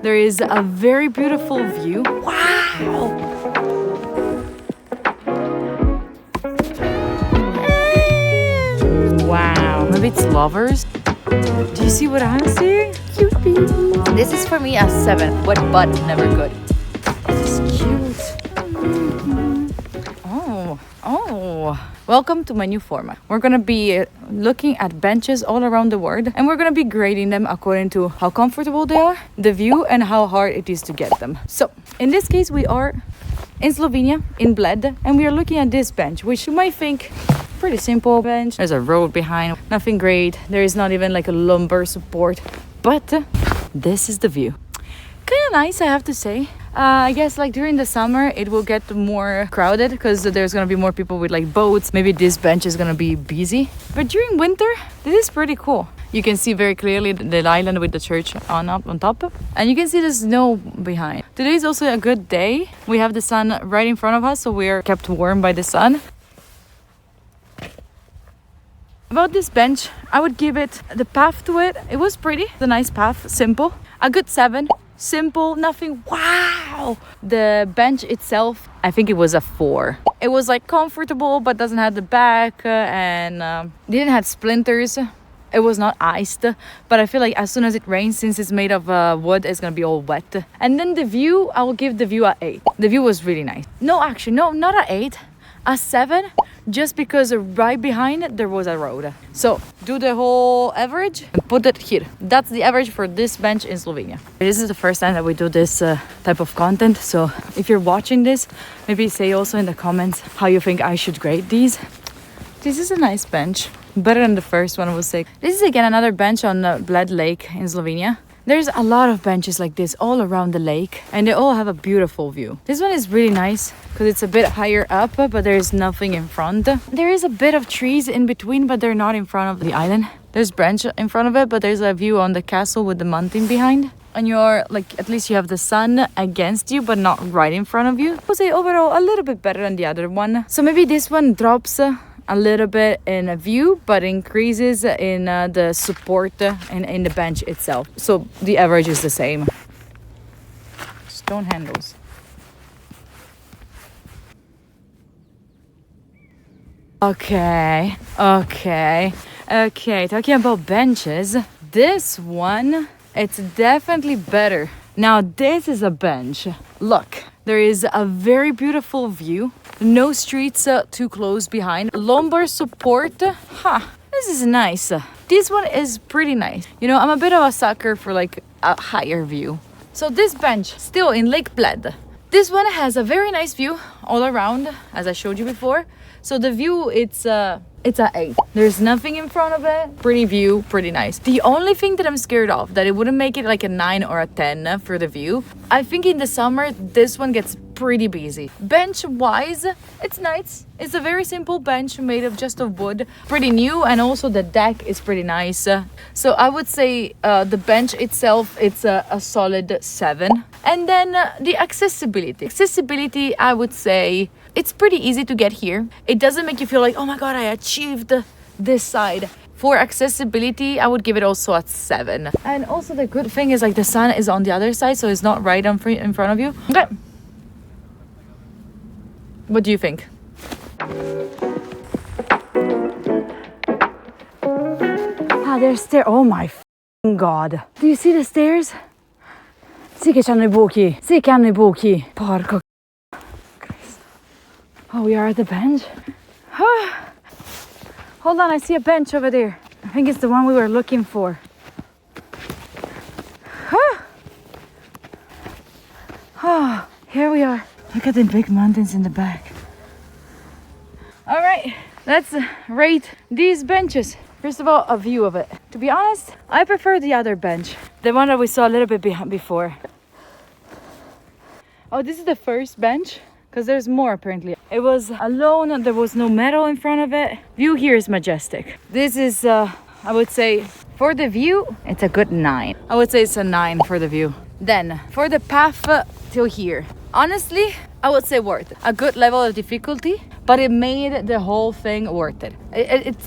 There is a very beautiful view. Wow! Wow, maybe it's lovers. Do you see what I'm seeing? Cute baby. This is for me a 7, but never good. This is cute. Oh. Welcome to my new format. We're gonna be looking at benches all around the world, and we're gonna be grading them according to how comfortable they are, the view, and how hard it is to get them. So, in this case, we are in Slovenia, in Bled, and we are looking at this bench, which you might think pretty simple bench. There's a road behind, nothing great. There is not even like a lumbar support, but this is the view. Kind of nice, I have to say. I guess like during the summer it will get more crowded because there's gonna be more people with like boats. Maybe this bench is gonna be busy, but during winter this is pretty cool. You can see very clearly the island with the church on top, and you can see the snow behind. Today is also a good day. We have the sun right in front of us, so we are kept warm by the sun. About this bench, I would give it the path to it. It was pretty, the nice path, simple. A good 7. Simple, nothing wow. The bench itself, I think it was a 4. It was like comfortable, but doesn't have the back and didn't have splinters. It was not iced, but I feel like as soon as it rains, since it's made of wood, it's gonna be all wet. And then the view, I will give the view a 8. The view was really nice. No, actually, no, not a 8, a 7. Just because right behind it there was a road. So do the whole average and put it here. That's the average for this bench in Slovenia. This is the first time that we do this type of content, so if you're watching this, maybe say also in the comments how you think I should grade these. This is a nice bench, better than the first one, I would say. This is again another bench on Bled Lake in Slovenia. There's a lot of benches like this all around the lake, and they all have a beautiful view. This one is really nice because it's a bit higher up, but there's nothing in front. There is a bit of trees in between, but they're not in front of the island. There's branch in front of it, but there's a view on the castle with the mountain behind. And you're like, at least you have the sun against you, but not right in front of you. I would say overall a little bit better than the other one. So maybe this one drops a little bit in a view, but increases in the support and in the bench itself. So the average is the same. Stone handles. Okay. Talking about benches, this one, it's definitely better. Now this is a bench. Look, there is a very beautiful view. No streets too close behind. Lumbar support. This is nice. This one is pretty nice. You know, I'm a bit of a sucker for like a higher view. So this bench, still in Lake Bled. This one has a very nice view all around, as I showed you before. So the view, it's a 8. There's nothing in front of it. Pretty view, pretty nice. The only thing that I'm scared of, that it wouldn't make it like a 9 or a 10 for the view. I think in the summer, this one gets pretty busy. Bench wise, it's nice. It's a very simple bench made of just of wood. Pretty new, and also the deck is pretty nice. So I would say the bench itself, it's a solid 7. And then the accessibility. Accessibility, I would say, it's pretty easy to get here. It doesn't make you feel like, oh my god, I achieved this side. For accessibility, I would give it also a 7. And also the good thing is like the sun is on the other side, so it's not right in front of you. Okay. What do you think? There's stairs. Oh my god. Do you see the stairs? Sì che c'hanno I buchi. Sì che hanno I buchi. Porco. Oh, we are at the bench. Hold on, I see a bench over there. I think it's the one we were looking for. Oh, here we are. Look at the big mountains in the back. All right, let's rate these benches. First of all, a view of it. To be honest, I prefer the other bench. The one that we saw a little bit before. Oh, this is the first bench. Because there's more apparently. It was alone, there was no metal in front of it. View here is majestic. This is, I would say, for the view, it's a good 9. I would say it's a 9 for the view. Then, for the path till here. Honestly, I would say worth it. A good level of difficulty, but it made the whole thing worth it.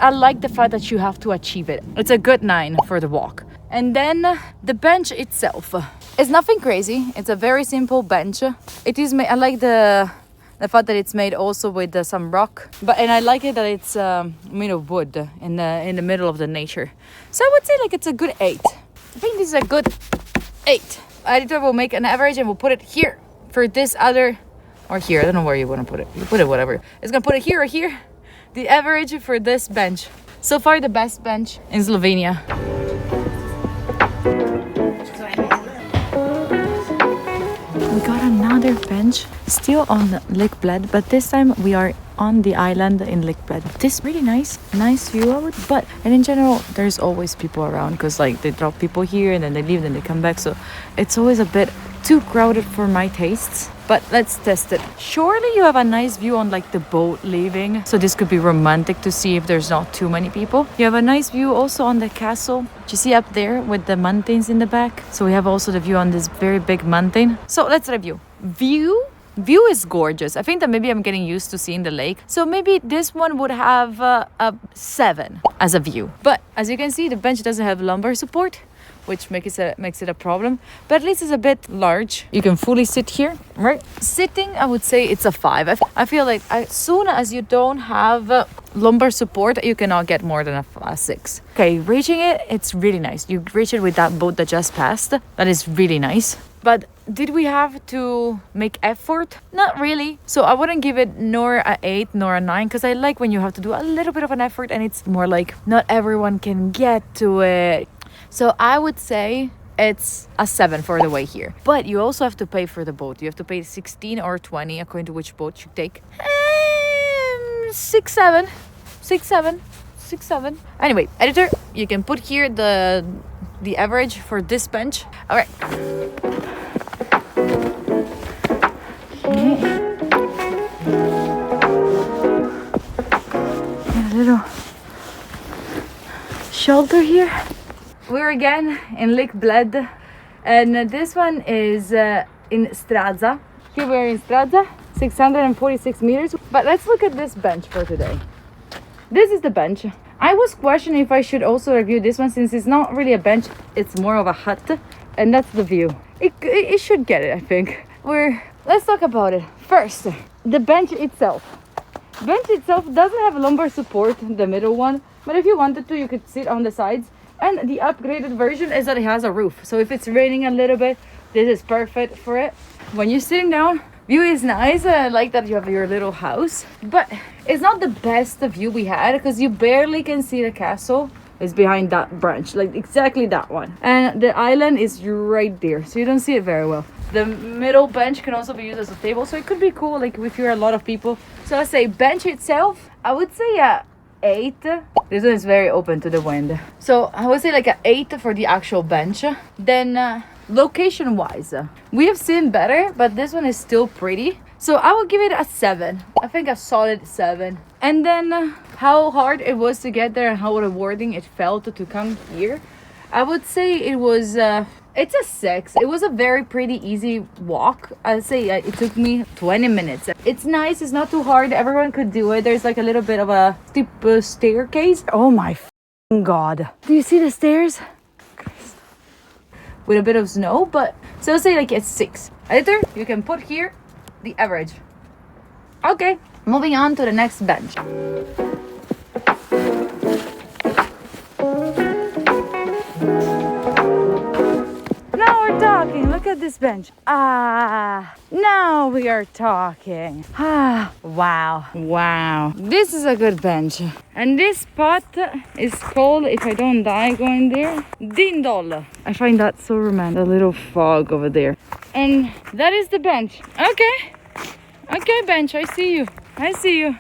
I like the fact that you have to achieve it. It's a good 9 for the walk. And then the bench itself. It's nothing crazy. It's a very simple bench. It is made, I like the fact that it's made also with some rock, and I like it that it's made of wood in the middle of the nature. So I would say like it's a good 8. I think this is a good 8. Editor will make an average and we'll put it here for this other, or here. I don't know where you want to put it. You put it whatever. It's gonna put it here or here. The average for this bench. So far the best bench in Slovenia. We got another bench still on Lake Bled, but this time we are on the island in Lake Bled. This is really nice view of it, and in general there's always people around because like they drop people here and then they leave, then they come back, so it's always a bit too crowded for my tastes. But let's test it. Surely you have a nice view on like the boat leaving, so this could be romantic to see if there's not too many people. You have a nice view also on the castle, you see up there with the mountains in the back. So we have also the view on this very big mountain. So let's review. View is gorgeous. I think that maybe I'm getting used to seeing the lake, so maybe this one would have a 7 as a view. But as you can see, the bench doesn't have lumbar support, which makes it a problem, but at least it's a bit large. You can fully sit here, right? Sitting, I would say it's a 5. I feel like as soon as you don't have lumbar support, you cannot get more than a 6. Okay, reaching it, it's really nice. You reach it with that boat that just passed. That is really nice. But did we have to make effort? Not really. So I wouldn't give it nor a 8 nor a 9, because I like when you have to do a little bit of an effort and it's more like not everyone can get to it. So I would say it's a 7 for the way here. But you also have to pay for the boat. You have to pay 16 or 20 according to which boat you take. 6, 7. 6, 7. 6, 7. Anyway, editor, you can put here the average for this bench. All right. A little shelter here. We're again in Lake Bled, and this one is in Stradza. Here we're in Stradza, 646 meters. But let's look at this bench for today. This is the bench. I was questioning if I should also review this one, since it's not really a bench, it's more of a hut, and that's the view. It should get it, I think. Let's talk about it. First, the bench itself. Bench itself doesn't have lumbar support, the middle one, but if you wanted to, you could sit on the sides. And the upgraded version is that it has a roof. So if it's raining a little bit, this is perfect for it. When you're sitting down, view is nice. I like that you have your little house. But it's not the best view we had, because you barely can see the castle. It's behind that branch, like exactly that one. And the island is right there, so you don't see it very well. The middle bench can also be used as a table, so it could be cool like if you're a lot of people. So I say bench itself, I would say 8. This one is very open to the wind, so I would say like an 8 for the actual bench. Then location wise, we have seen better, but this one is still pretty, so I would give it a 7. I think a solid 7. And then how hard it was to get there and how rewarding it felt to come here, I would say it was it's a 6. It was a very pretty easy walk. I'd say it took me 20 minutes. It's nice, it's not too hard, everyone could do it. There's like a little bit of a steep staircase. Oh my god, do you see the stairs? With a bit of snow, but so I'll say like it's 6. Editor, you can put here the average. Okay, moving on to the next bench. Talking. Look at this bench. Now we are talking. Wow. This is a good bench. And this spot is called, if I don't die going there, Dindol. I find that so romantic. A little fog over there. And that is the bench. Okay, bench, I see you.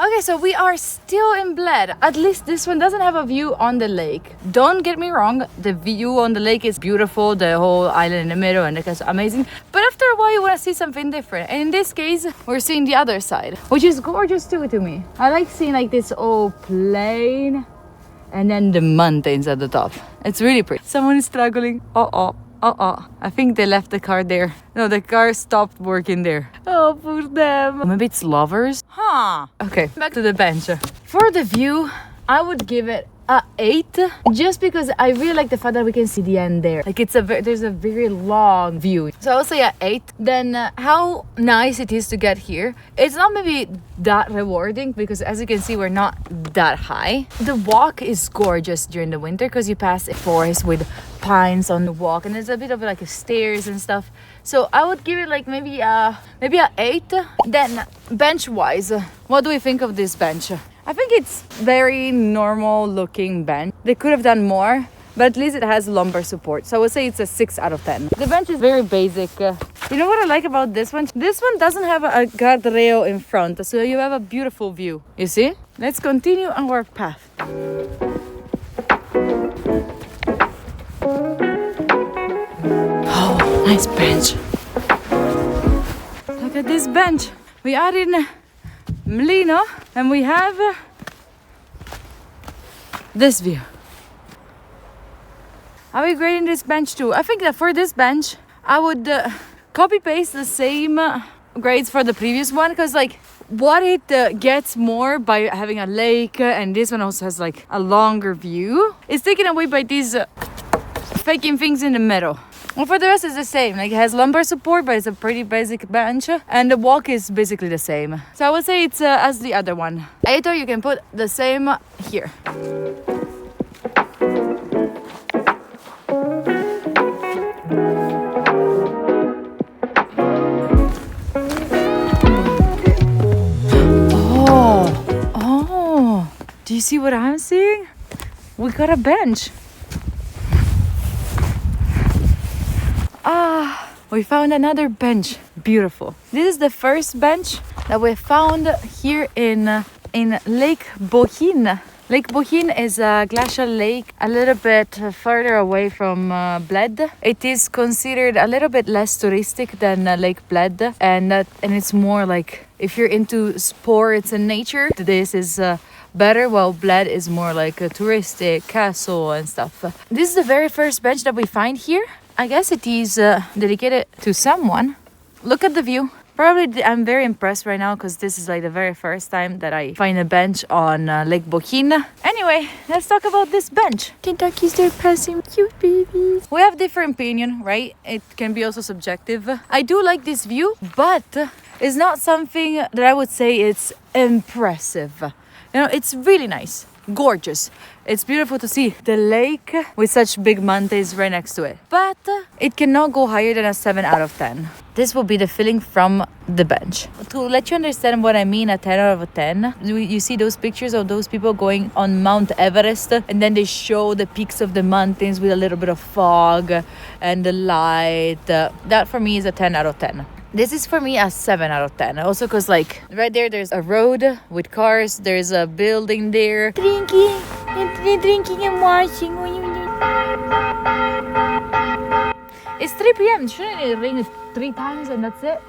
Okay, so we are still in Bled. At least this one doesn't have a view on the lake. Don't get me wrong, the view on the lake is beautiful, the whole island in the middle, and it's amazing. But after a while, you want to see something different. And in this case, we're seeing the other side, which is gorgeous too to me. I like seeing like this old plain and then the mountains at the top. It's really pretty. Someone is struggling. I think they left the car there. No, the car stopped working there. Oh, poor them. Maybe it's lovers? Okay, back to the bench. For the view, I would give it a 8, just because I really like the fact that we can see the end there. Like there's a very long view. So I'll say a 8. Then how nice it is to get here. It's not maybe that rewarding because as you can see we're not that high. The walk is gorgeous during the winter because you pass a forest with pines on the walk and there's a bit of like a stairs and stuff. So I would give it like maybe a 8. Then bench wise, what do we think of this bench? I think it's very normal looking bench. They could have done more, but at least it has lumbar support. So I would say it's a 6 out of 10. The bench is very basic. You know what I like about this one? This one doesn't have a guardrail in front, so you have a beautiful view. You see? Let's continue our path. Oh, nice bench. Look at this bench. We are in Mlino and we have this view. Are we grading this bench too? I think that for this bench I would copy paste the same grades for the previous one because like what it gets more by having a lake and this one also has like a longer view is taken away by these faking things in the middle. Well, for the rest it's the same. Like it has lumbar support, but it's a pretty basic bench, and the walk is basically the same. So I would say it's as the other one. 8, or you can put the same here. Oh, do you see what I'm seeing? We got a bench. We found another bench. Beautiful. This is the first bench that we found here in Lake Bohinj. Lake Bohinj is a glacial lake a little bit further away from Bled. It is considered a little bit less touristic than Lake Bled, and it's more like if you're into sports and nature, this is better, while Bled is more like a touristic castle and stuff. This is the very first bench that we find here. I guess it is dedicated to someone. Look at the view. Probably I'm very impressed right now because this is like the very first time that I find a bench on Lake Bohinj. Anyway, let's talk about this bench. Kentucky's they're passing cute babies. We have different opinion, right? It can be also subjective. I do like this view, but it's not something that I would say it's impressive. You know, it's really nice. Gorgeous. It's beautiful to see the lake with such big mountains right next to it. But it cannot go higher than a 7 out of 10. This will be the feeling from the bench. To let you understand what I mean, a 10 out of 10, you see those pictures of those people going on Mount Everest and then they show the peaks of the mountains with a little bit of fog and the light. That for me is a 10 out of 10. This is for me a 7 out of 10. Also because like right there's a road with cars. There's a building there. Drinking and watching. It's 3 p.m. Shouldn't it rain 3 times and that's it?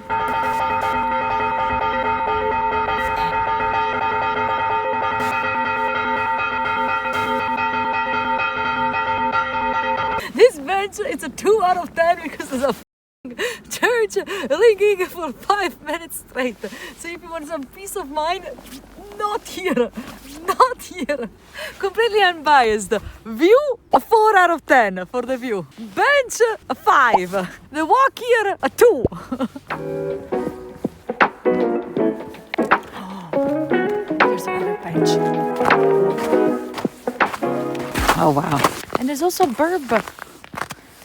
This bench, it's a 2 out of 10 because it's a church ringing for 5 minutes straight. So if you want some peace of mind, not here. Completely unbiased. View, a 4 out of 10 for the view. Bench, a 5. The walk here, a 2. There's another bench. Oh wow. And there's also a burb.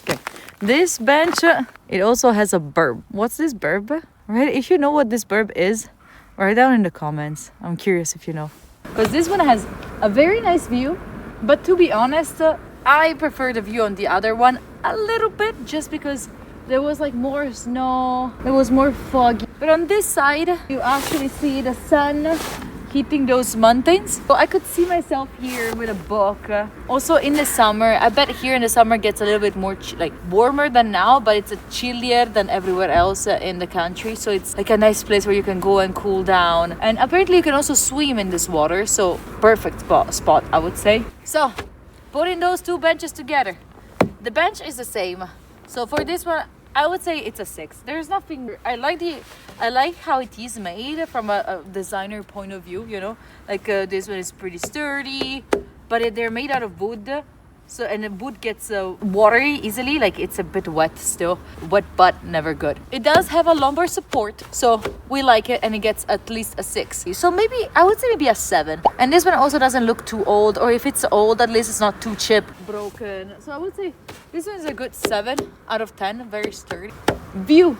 Okay. This bench, it also has a burb. What's this burb? Right? If you know what this burb is, write down in the comments. I'm curious if you know. Because this one has a very nice view. But to be honest, I prefer the view on the other one a little bit. Just because there was like more snow. It was more foggy. But on this side, you actually see the sun hitting those mountains. So I could see myself here with a book. Also in the summer, I bet here in the summer gets a little bit more like warmer than now, but it's chillier than everywhere else in the country. So it's like a nice place where you can go and cool down. And apparently you can also swim in this water. So perfect spot, I would say. So putting those two benches together, the bench is the same. So for this one, I would say it's a 6. There's nothing. I like how it is made from a designer point of view. You know, like this one is pretty sturdy. but they're made out of wood. So, and the wood gets watery easily, like it's a bit wet still. Wet but never good. It does have a lumbar support, so we like it, and it gets at least a 6. So maybe, I would say maybe a 7. And this one also doesn't look too old, or if it's old, at least it's not too chipped, broken. So I would say this one is a good 7 out of 10, very sturdy. View,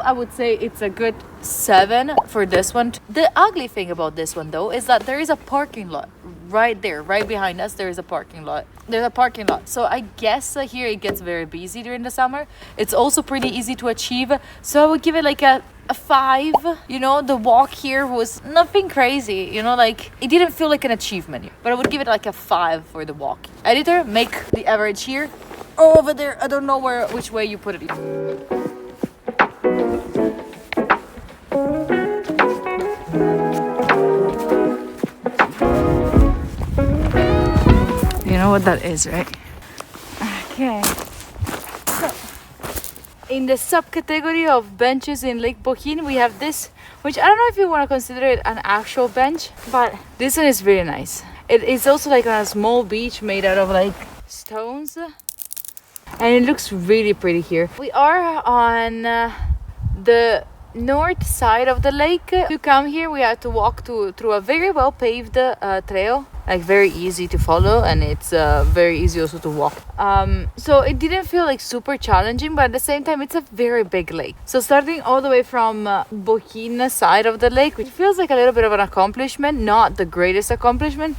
I would say it's a good 7 for this one. The ugly thing about this one though is that there is a parking lot right there, right behind us. There is a parking lot. There's a parking lot, so I guess here it gets very busy during the summer. It's also pretty easy to achieve, so I would give it like a 5. You know, the walk here was nothing crazy, you know, like it didn't feel like an achievement, but I would give it like a 5 for the walk. Editor, make the average here. Oh, over there, I don't know which way you put it. You know what that is, right? Okay. So, in the subcategory of benches in Lake Bohinj, we have this, which I don't know if you want to consider it an actual bench, but this one is really nice. It is also like on a small beach made out of like stones, and it looks really pretty here. We are on the north side of the lake. To come here, we have to walk through a very well paved trail, like very easy to follow, and it's very easy also to walk. So it didn't feel like super challenging, but at the same time it's a very big lake. So starting all the way from Bohinj side of the lake, which feels like a little bit of an accomplishment, not the greatest accomplishment.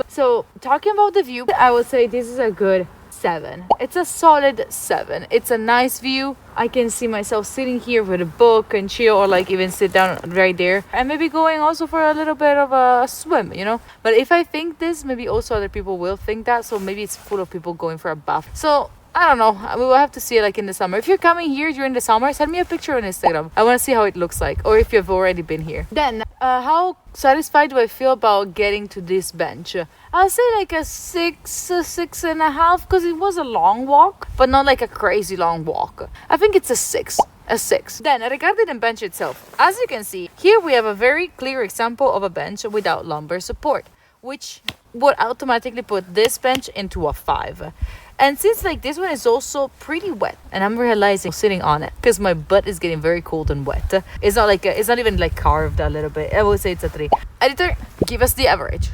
So talking about the view, I would say this is a good 7. It's a solid 7. It's a nice view. I can see myself sitting here with a book and chill, or like even sit down right there, and maybe going also for a little bit of a swim, you know. But if I think this, maybe also other people will think that, so maybe it's full of people going for a bath. So I don't know, we will have to see it like in the summer. If you're coming here during the summer, send me a picture on Instagram. I want to see how it looks like, or if you've already been here. Then how satisfied do I feel about getting to this bench? I'll say like a 6.5, because it was a long walk, but not like a crazy long walk. I think it's a 6. Then regarding the bench itself, as you can see here, we have a very clear example of a bench without lumbar support, which would automatically put this bench into a 5. And since like this one is also pretty wet, and I'm realizing sitting on it because my butt is getting very cold and wet. It's not like it's not even like carved a little bit. I would say it's a 3. Editor, give us the average.